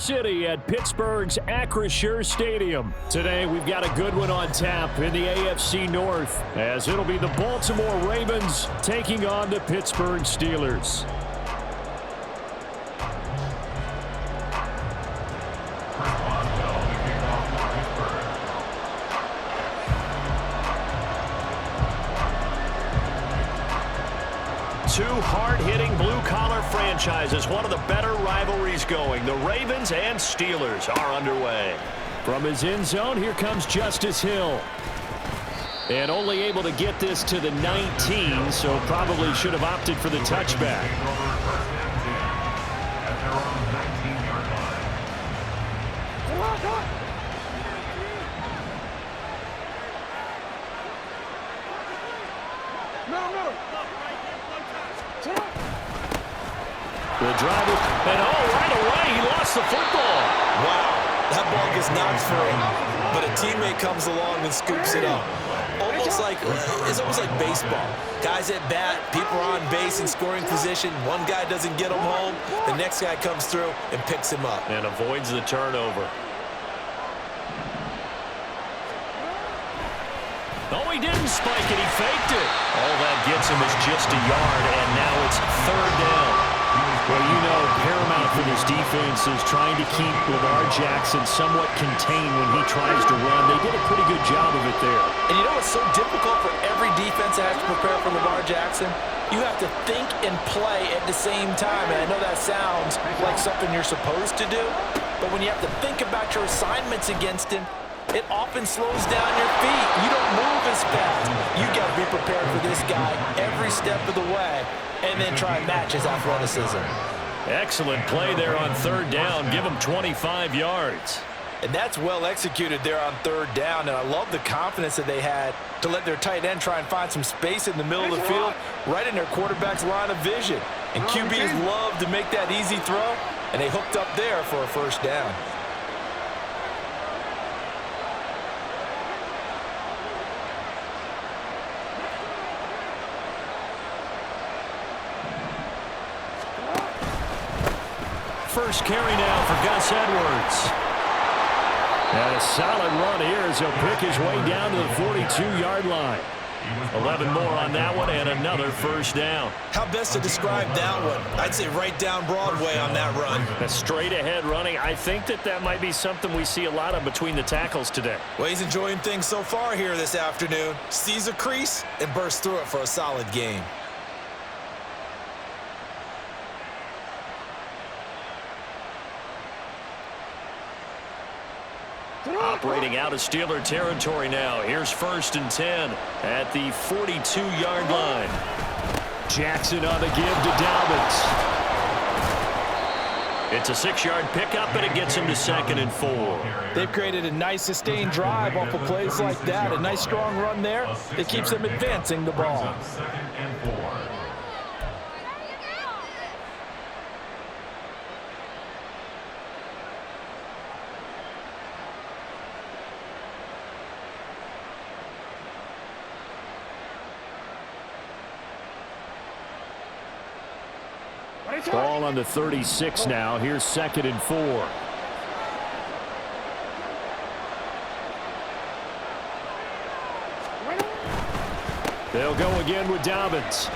City at Pittsburgh's Acrisure Stadium. Today, we've got a good one on tap in the AFC North, as it'll be the Baltimore Ravens taking on the Pittsburgh Steelers. Two hard-hitting blue-collar franchises, one of the better rivalries going. The Ravens and Steelers are underway. From his end zone, here comes Justice Hill. And only able to get this to the 19, so probably should have opted for the touchback. The drive, and right away, he lost the football. Wow, that ball gets knocked for him, but a teammate comes along and scoops it up. It's almost like baseball. Guys at bat, people are on base in scoring position. One guy doesn't get him home, the next guy comes through and picks him up. And avoids the turnover. Oh, he didn't spike it, he faked it. All that gets him is just a yard, and now it's third down. Well, you know, paramount for this defense is trying to keep Lamar Jackson somewhat contained when he tries to run. They did a pretty good job of it there. And you know what's so difficult for every defense that has to prepare for Lamar Jackson? You have to think and play at the same time. And I know that sounds like something you're supposed to do, but when you have to think about your assignments against him, it often slows down your feet. You don't move as fast. You got to be prepared for this guy every step of the way and then try and match his athleticism. Excellent play there on third down. Give him 25 yards. And that's well executed there on third down, and I love the confidence that they had to let their tight end try and find some space in the middle of the field, right in their quarterback's line of vision. And QBs love to make that easy throw, and they hooked up there for a first down. First carry now for Gus Edwards. And a solid run here as he'll pick his way down to the 42-yard line. 11 more on that one and another first down. How best to describe that one? I'd say right down Broadway on that run. A straight ahead running. I think that might be something we see a lot of between the tackles today. Well, he's enjoying things so far here this afternoon. Sees a crease and bursts through it for a solid gain. Operating out of Steeler territory now. Here's 1st and 10 at the 42-yard line. Jackson on the give to Dobbins. It's a 6-yard pickup, and it gets him to 2nd and 4. They've created a nice sustained drive off of plays like that. A nice strong run there that keeps them advancing the ball. Ball on the 36 now. Here's 2nd and 4. They'll go again with Dobbins.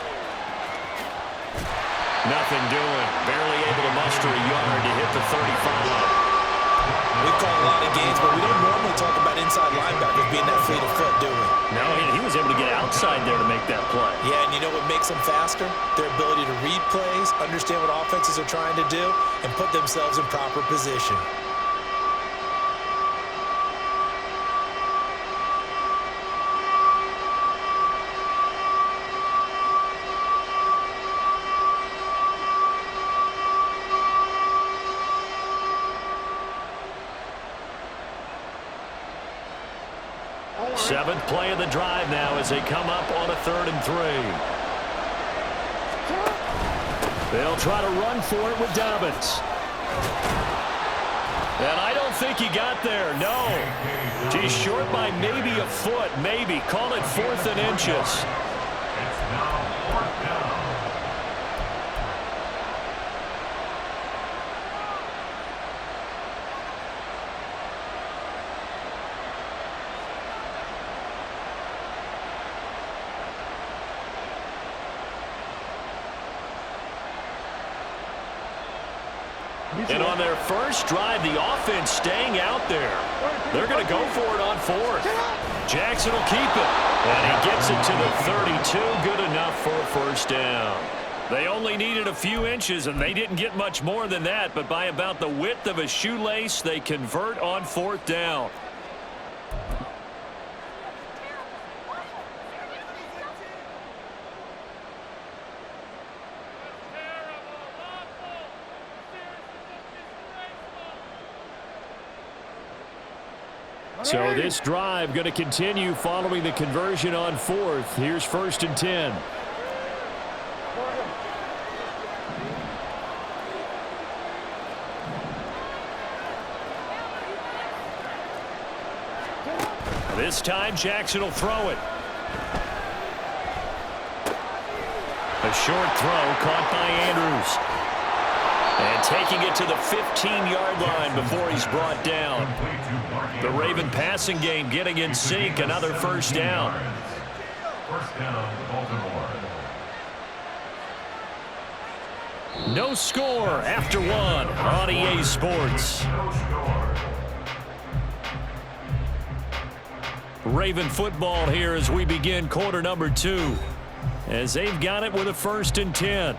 Nothing doing. Barely able to muster a yard to hit the 35. We've called a lot of games, but we don't normally talk about inside linebackers being that fleet of foot, do we? No, he was able to get outside there to make that play. Yeah, and you know what makes them faster? Their ability to read plays, understand what offenses are trying to do, and put themselves in proper position. Seventh play of the drive now as they come up on a 3rd and 3. They'll try to run for it with Dobbins. And I don't think he got there, no. He's short by maybe a foot, maybe. Call it 4th and inches. And on their first drive, the offense staying out there. They're going to go for it on fourth. Jackson will keep it. And he gets it to the 32. Good enough for a first down. They only needed a few inches, and they didn't get much more than that. But by about the width of a shoelace, they convert on fourth down. So this drive going to continue following the conversion on fourth. Here's 1st and 10. This time Jackson will throw it. A short throw caught by Andrews. And taking it to the 15-yard line before he's brought down. The Raven passing game getting in sync. Another first down. First down, Baltimore. No score after one on EA Sports. Raven football here as we begin quarter number 2. As they've got it with a 1st and 10.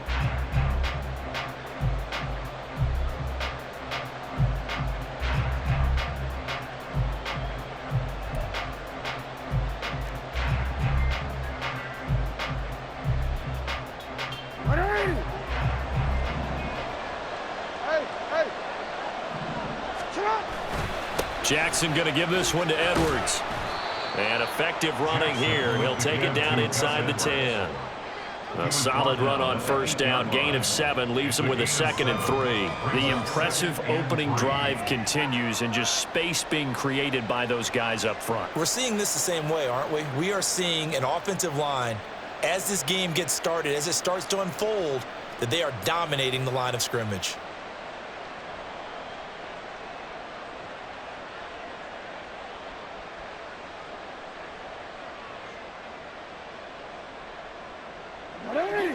Jackson going to give this one to Edwards. And effective running here. He'll take it down inside the 10. A solid run on first down. Gain of 7 leaves him with a 2nd and 3. The impressive opening drive continues and just space being created by those guys up front. We're seeing this the same way, aren't we? We are seeing an offensive line, as this game gets started, as it starts to unfold, that they are dominating the line of scrimmage.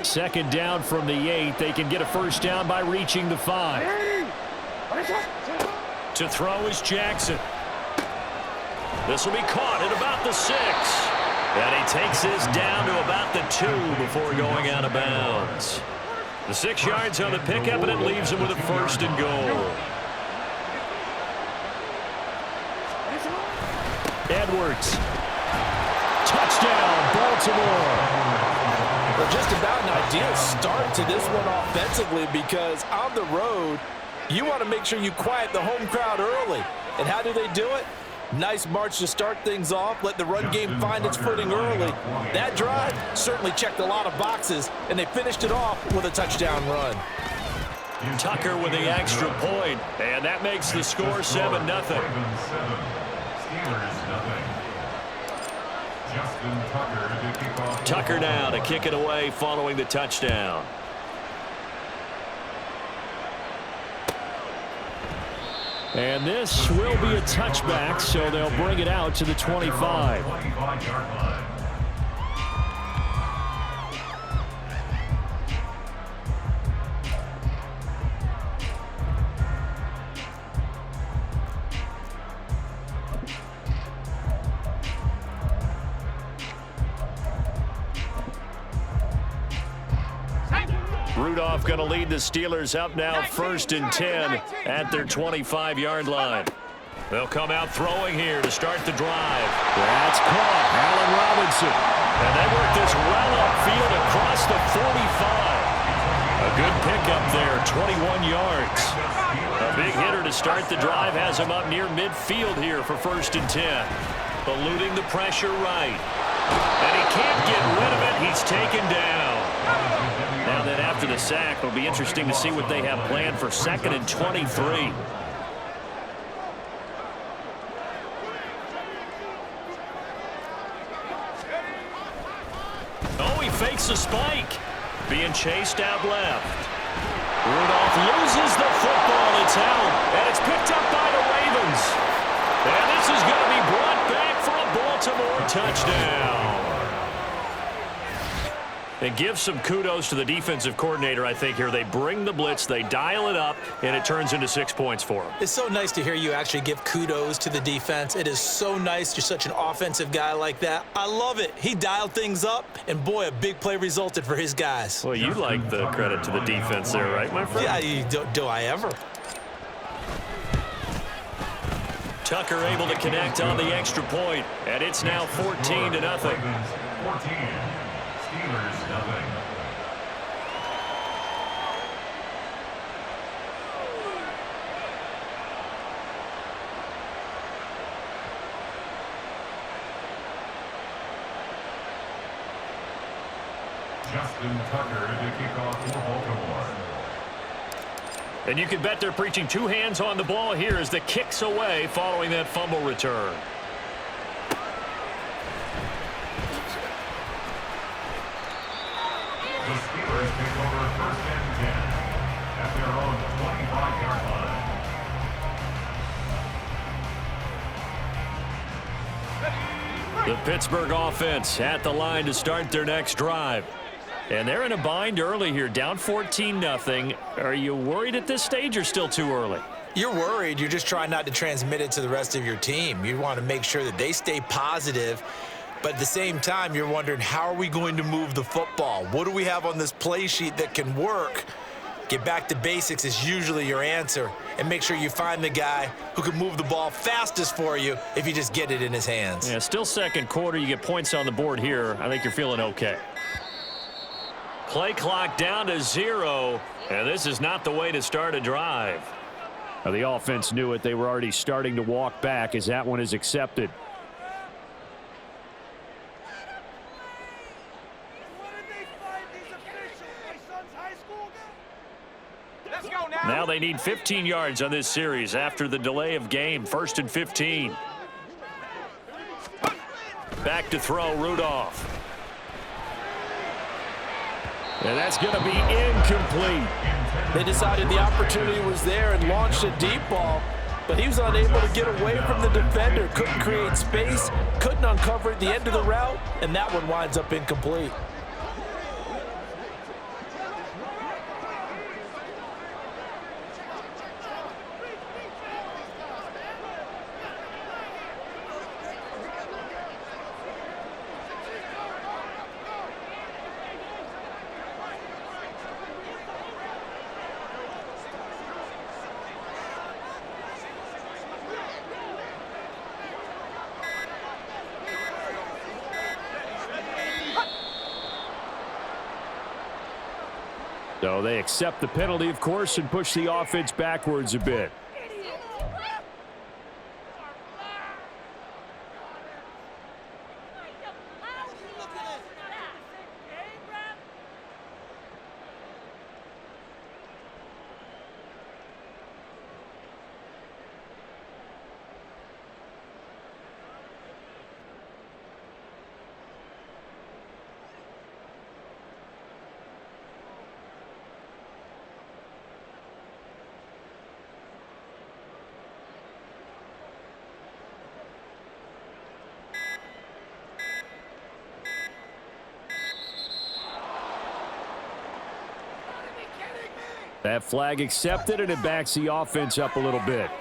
Second down from the 8. They can get a first down by reaching the 5. To throw is Jackson. This will be caught at about the 6. And he takes this down to about the 2 before going out of bounds. The 6 yards on the pickup, and it leaves him with a 1st and goal. Edwards. Touchdown, Baltimore. Well, just about an ideal start to this one offensively, because on the road, you want to make sure you quiet the home crowd early. And how do they do it? Nice march to start things off, let the run game find its footing early. That drive certainly checked a lot of boxes, and they finished it off with a touchdown run. Tucker with the extra point, and that makes the score 7-0. Tucker now to kick it away following the touchdown. And this will be a touchback, so they'll bring it out to the 25. Rudolph going to lead the Steelers up now 1st and 10 at their 25-yard line. They'll come out throwing here to start the drive. That's caught. Allen Robinson. And they work this well upfield across the 45. A good pickup there, 21 yards. A big hitter to start the drive has him up near midfield here for 1st and 10. Eluding the pressure right. And he can't get rid of it. He's taken down. Now that after the sack, it'll be interesting to see what they have planned for 2nd and 23. Oh, he fakes a spike. Being chased out left. Rudolph loses the football. It's out. And it's picked up by the Ravens. And this is going to be brought back for a Baltimore touchdown. And give some kudos to the defensive coordinator, I think, here. They bring the blitz, they dial it up, and it turns into 6 points for them. It's so nice to hear you actually give kudos to the defense. It is so nice. You're such an offensive guy like that. I love it. He dialed things up, and boy, a big play resulted for his guys. Well, you like the credit to the defense there, right, my friend? Yeah, do I ever? Tucker able to connect on the extra point, and it's now 14-0. 14. Steelers, nothing. Justin Tucker to kick off for Baltimore. And you can bet they're preaching two hands on the ball here as the kick's away following that fumble return. The Steelers take over 1st and 10 at their own 25-yard line. The Pittsburgh offense at the line to start their next drive. And they're in a bind early here, down 14-0. Are you worried at this stage or still too early? You're worried. You're just trying not to transmit it to the rest of your team. You want to make sure that they stay positive. But at the same time, you're wondering, how are we going to move the football? What do we have on this play sheet that can work? Get back to basics is usually your answer. And make sure you find the guy who can move the ball fastest for you if you just get it in his hands. Yeah, still second quarter. You get points on the board here. I think you're feeling okay. Play clock down to 0. And this is not the way to start a drive. Now, the offense knew it. They were already starting to walk back as that one is accepted. Now they need 15 yards on this series after the delay of game. 1st and 15. Back to throw, Rudolph. And that's going to be incomplete. They decided the opportunity was there and launched a deep ball, but he was unable to get away from the defender. Couldn't create space, couldn't uncover at the end of the route, and that one winds up incomplete. So they accept the penalty, of course, and push the offense backwards a bit. That flag accepted, and it backs the offense up a little bit.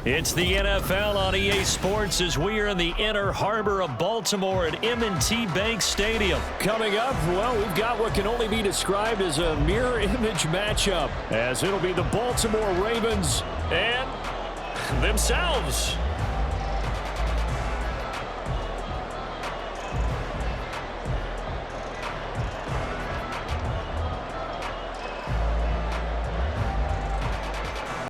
It's the NFL on EA Sports as we are in the inner harbor of Baltimore at M&T Bank Stadium. Coming up, well, we've got what can only be described as a mirror image matchup, as it'll be the Baltimore Ravens And themselves.